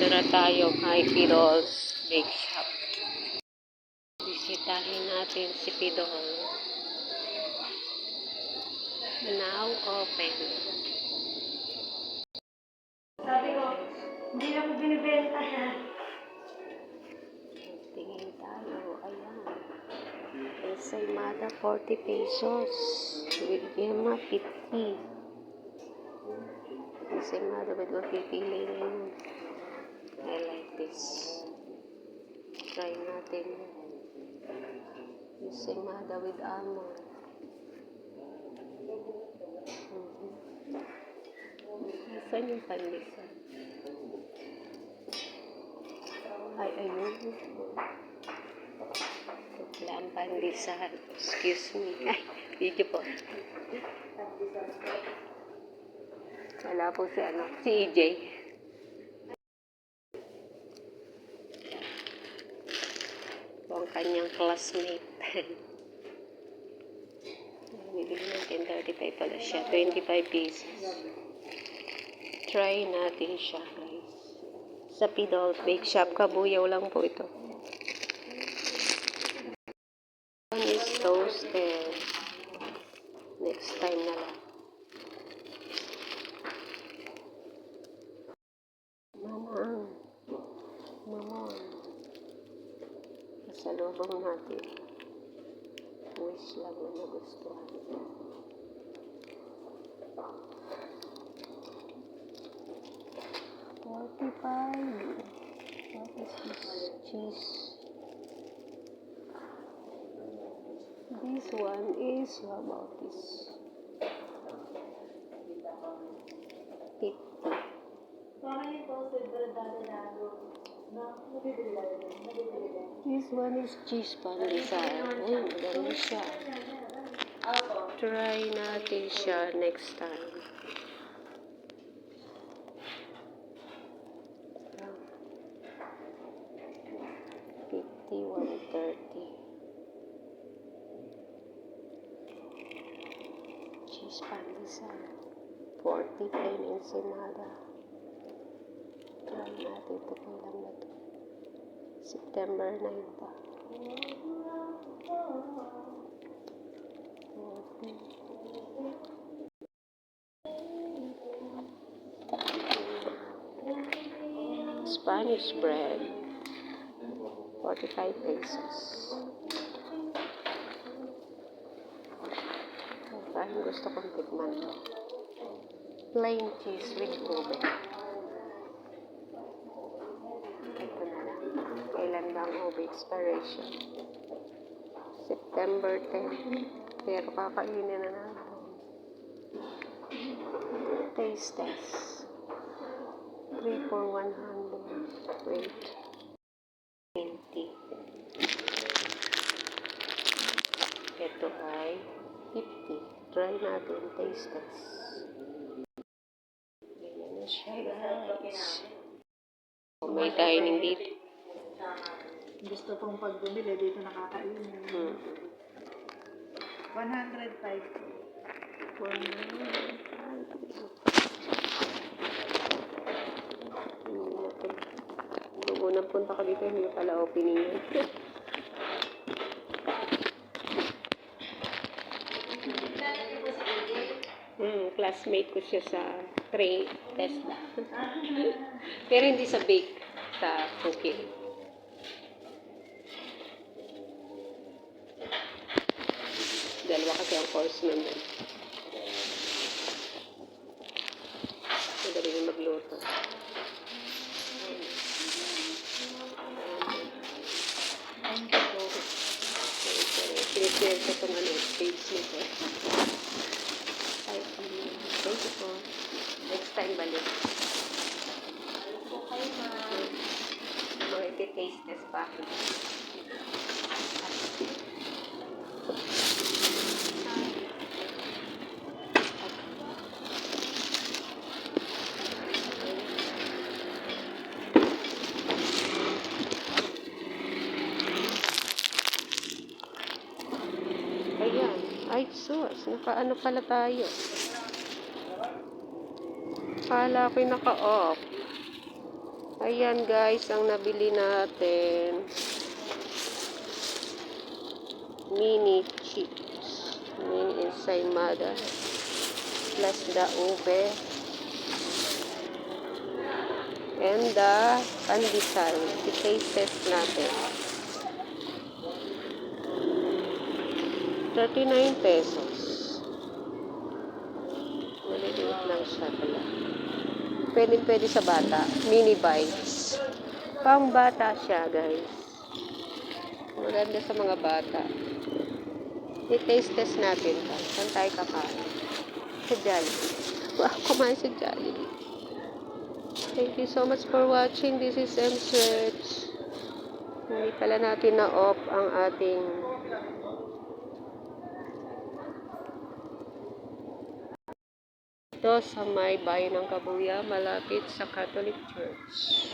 Dito na tayo kay Pidol's Bake Shop. Bisitahin natin si Pidol. Now open. Sabi ko, hindi na ko binibenta siya. Tingin tayo. Ayan. Ensaymada 40 pesos. With Gemma 50. Ensaymada with mapipili na yun. I like this. Try natin. Ensaymada with almond. Saan yung panlisa? Ay, ayun. Wala ang pandesal. Excuse me. Ay, video po. Wala po si si EJ. Ang kanyang classmate. Bibili ng 10.35 pala siya. 25 pesos. Try natin siya, guys. Sa Pidol's Bake Shop. Kabuyaw lang po ito. One is toasted. Next time na lang. Mamon. Pasalubong natin. Wish lang na nagustuhan. $45. What is this cheese? This one is, how about this? 50. This one is cheese pandesal. Ay, maganda siya. Try natin siya next time. $51.30. Cheese pandesal. 40 plain ensaymada. Try natin ito. Kailan na ito? September 9 pa. Spanish bread. 45 pesos. Parang gusto kong tikman ito. Plain cheese with ube. Ito na lang. Kailan ba ang ube expiration? September 10. Pero kakainin na natin. Taste test. 3 for 100. Wait. 20. Ito ay 50. Try natin. Taste test. Ganyan na siya, guys. May dining dito. Gusto pong pag bumili, dito nakakainin. 105. 105. Kung unang punta ka dito, hindi pala opening yun. Classmate ko siya sa train Tesla. Pero hindi sa bake, sa cooking. Dalawa kasi ang course naman. Madali na magluto. Sinishare ko itong page nito. Thank you po. Next time balik. Okay na. Mga iti-taste test pa. Ayan. Ay, sus. Naka-ano pala tayo. Kala ko'y naka-off. Ayan guys, ang nabili natin. Mini chips. Mini ensaymada. Plus the ube. And the pandesal. I-taste test natin. 39 pesos. Maliliit lang siya pala. Pwede sa bata. Mini bites. Pang bata siya, guys. Maganda sa mga bata. I-taste test natin ito. Saan tayo kakain? Sa Jollibee. Wow, kumain sa Jollibee. Thank you so much for watching. This is M. Switch. Hindi pala natin na-off ang ating ito sa may bayan ng Kabuya, malapit sa Catholic Church.